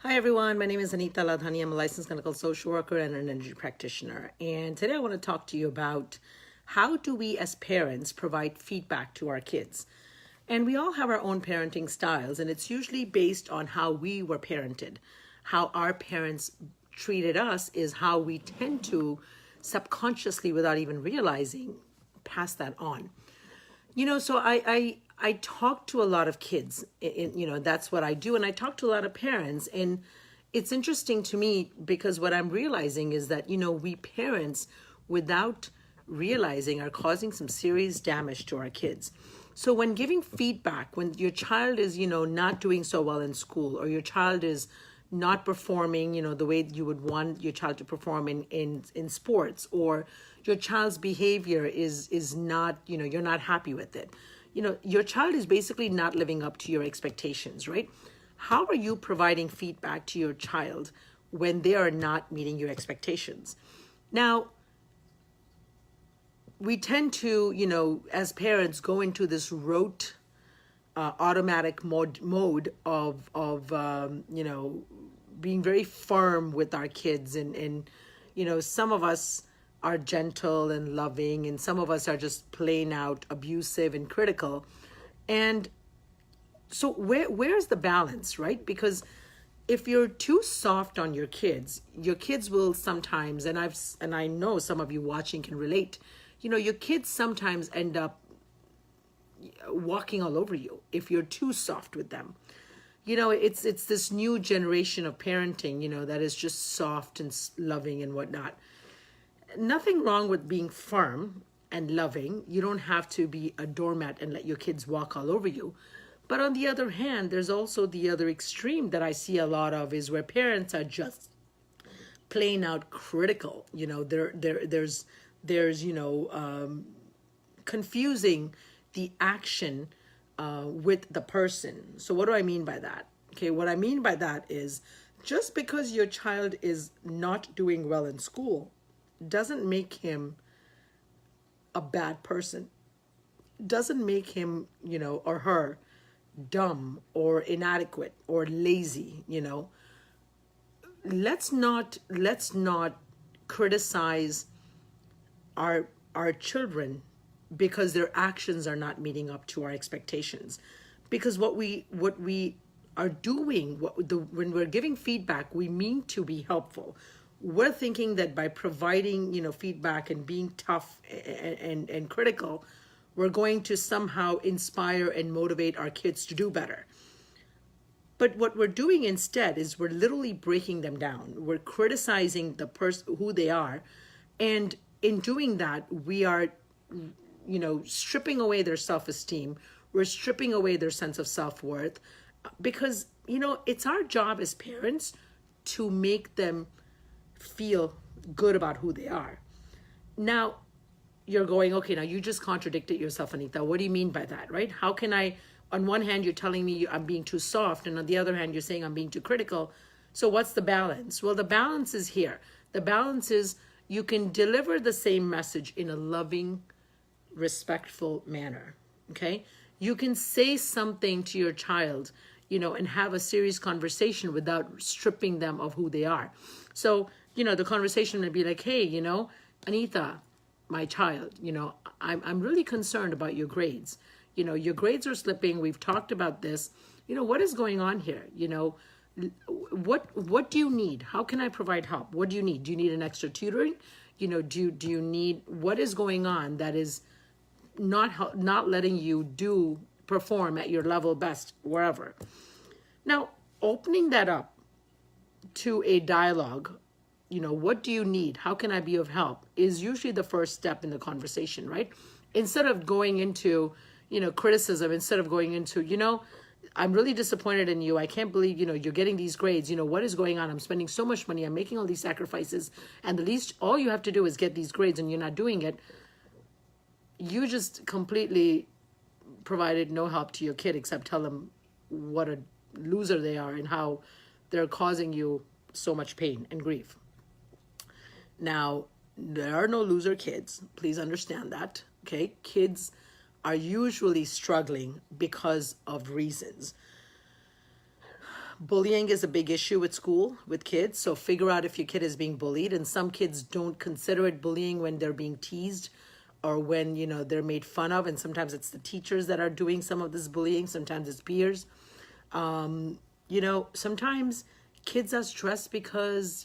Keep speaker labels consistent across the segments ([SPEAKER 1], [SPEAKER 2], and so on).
[SPEAKER 1] Hi everyone, my name is Anita Ladhani. I'm a licensed clinical social worker and an energy practitioner. And today I want to talk to you about how do we as parents provide feedback to our kids. And we all have our own parenting styles, and it's usually based on how we were parented. How our parents treated us is how we tend to subconsciously, without even realizing, pass that on. So I talk to a lot of kids. That's what I do, and I talk to a lot of parents, and it's interesting to me because what I'm realizing is that we parents, without realizing, are causing some serious damage to our kids. So when giving feedback, when your child is not doing so well in school, or your child is not performing the way you would want your child to perform in sports, or your child's behavior is not, you're not happy with it, your child is basically not living up to your expectations, right? How are you providing feedback to your child when they are not meeting your expectations? Now, we tend to, as parents, go into this rote, automatic mode of being very firm with our kids, and some of us are gentle and loving, and some of us are just plain out abusive and critical. And so where's the balance, right? Because if you're too soft on your kids will sometimes, and I know some of you watching can relate, your kids sometimes end up walking all over you if you're too soft with them. It's this new generation of parenting, that is just soft and loving and whatnot. Nothing wrong with being firm and loving. You don't have to be a doormat and let your kids walk all over you. But on the other hand, there's also the other extreme that I see a lot of, is where parents are just plain out critical. There's confusing the action with the person. So what do I mean by that? Okay, what I mean by that is, just because your child is not doing well in school doesn't make him a bad person. Doesn't make him, or her, dumb or inadequate or lazy. Let's not criticize our children because their actions are not meeting up to our expectations. Because what we are doing, when we're giving feedback, we mean to be helpful. We're thinking that by providing feedback and being tough and critical, we're going to somehow inspire and motivate our kids to do better. But what we're doing instead is we're literally breaking them down. We're criticizing the person, who they are, and in doing that, we are stripping away their self-esteem. We're stripping away their sense of self-worth, because it's our job as parents to make them feel good about who they are. Now, you're going, okay, now you just contradicted yourself, Anita. What do you mean by that, right? How can I, on one hand, you're telling me I'm being too soft, and on the other hand, you're saying I'm being too critical. So what's the balance? Well, the balance is here. The balance is, you can deliver the same message in a loving, respectful manner, okay? You can say something to your child, and have a serious conversation without stripping them of who they are. So, the conversation would be like, hey, Anita, my child, I'm really concerned about your grades. Your grades are slipping. We've talked about this. What is going on here? What do you need? How can I provide help? What do you need? Do you need an extra tutoring? Do you need, what is going on that is not letting you perform at your level best wherever? Now, opening that up to a dialogue, what do you need? How can I be of help? Is usually the first step in the conversation, right? Instead of going into, criticism, instead of going into, I'm really disappointed in you. I can't believe, you're getting these grades. What is going on? I'm spending so much money. I'm making all these sacrifices. And the least, all you have to do is get these grades, and you're not doing it. You just completely provided no help to your kid except tell them what a loser they are and how they're causing you so much pain and grief. Now, there are no loser kids. Please understand that, okay? Kids are usually struggling because of reasons. Bullying is a big issue with school, with kids. So figure out if your kid is being bullied. And some kids don't consider it bullying when they're being teased or when, they're made fun of. And sometimes it's the teachers that are doing some of this bullying. Sometimes it's peers. Sometimes kids are stressed because,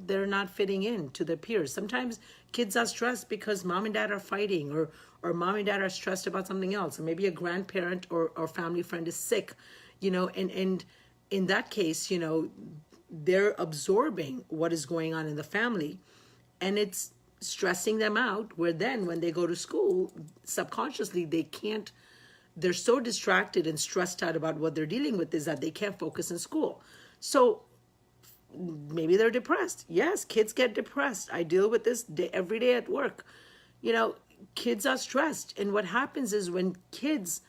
[SPEAKER 1] they're not fitting in to their peers. Sometimes kids are stressed because mom and dad are fighting, or mom and dad are stressed about something else. Or maybe a grandparent or family friend is sick, and in that case, they're absorbing what is going on in the family, and it's stressing them out, where then when they go to school, subconsciously they're so distracted and stressed out about what they're dealing with is that they can't focus in school. So maybe they're depressed. Yes, kids get depressed. I deal with this every day at work. Kids are stressed. And what happens is when kids,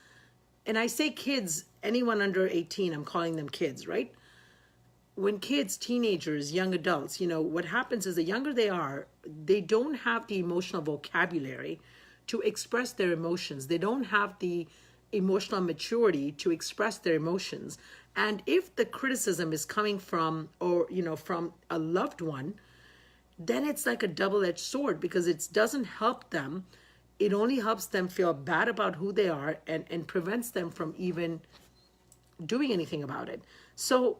[SPEAKER 1] and I say kids, anyone under 18, I'm calling them kids, right? When kids, teenagers, young adults, what happens is the younger they are, they don't have the emotional vocabulary to express their emotions. They don't have the emotional maturity to express their emotions. And if the criticism is coming from, from a loved one, then it's like a double-edged sword, because it doesn't help them. It only helps them feel bad about who they are, and prevents them from even doing anything about it. So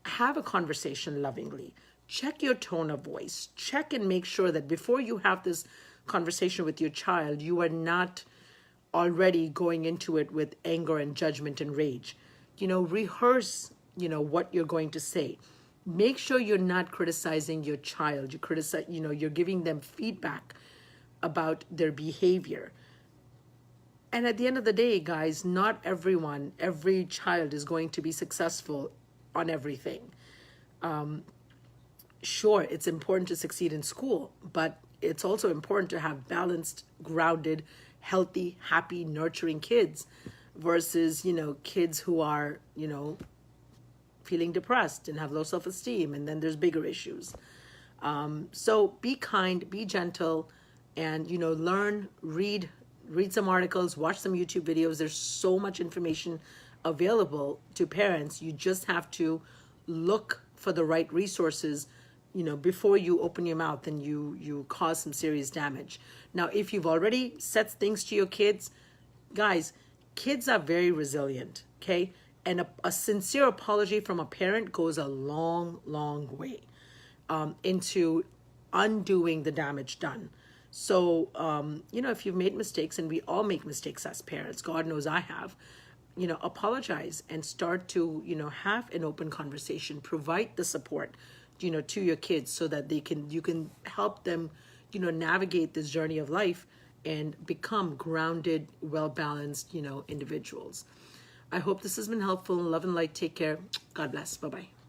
[SPEAKER 1] have a conversation lovingly. Check your tone of voice. Check and make sure that before you have this conversation with your child, you are not already going into it with anger and judgment and rage. Rehearse, what you're going to say. Make sure you're not criticizing your child. You're giving them feedback about their behavior. And at the end of the day, guys, not every child is going to be successful on everything. Sure, it's important to succeed in school, but it's also important to have balanced, grounded, healthy, happy, nurturing kids versus, kids who are, feeling depressed and have low self-esteem, and then there's bigger issues. So be kind, be gentle, and, learn, read some articles, watch some YouTube videos. There's so much information available to parents. You just have to look for the right resources, before you open your mouth and you cause some serious damage. Now, if you've already said things to your kids, guys, kids are very resilient, okay? And a sincere apology from a parent goes a long, long way into undoing the damage done. So, if you've made mistakes, and we all make mistakes as parents, God knows I have, apologize and start to, have an open conversation, provide the support, to your kids, so that you can help them, navigate this journey of life and become grounded, well-balanced, individuals. I hope this has been helpful. Love and light. Take care. God bless. Bye-bye.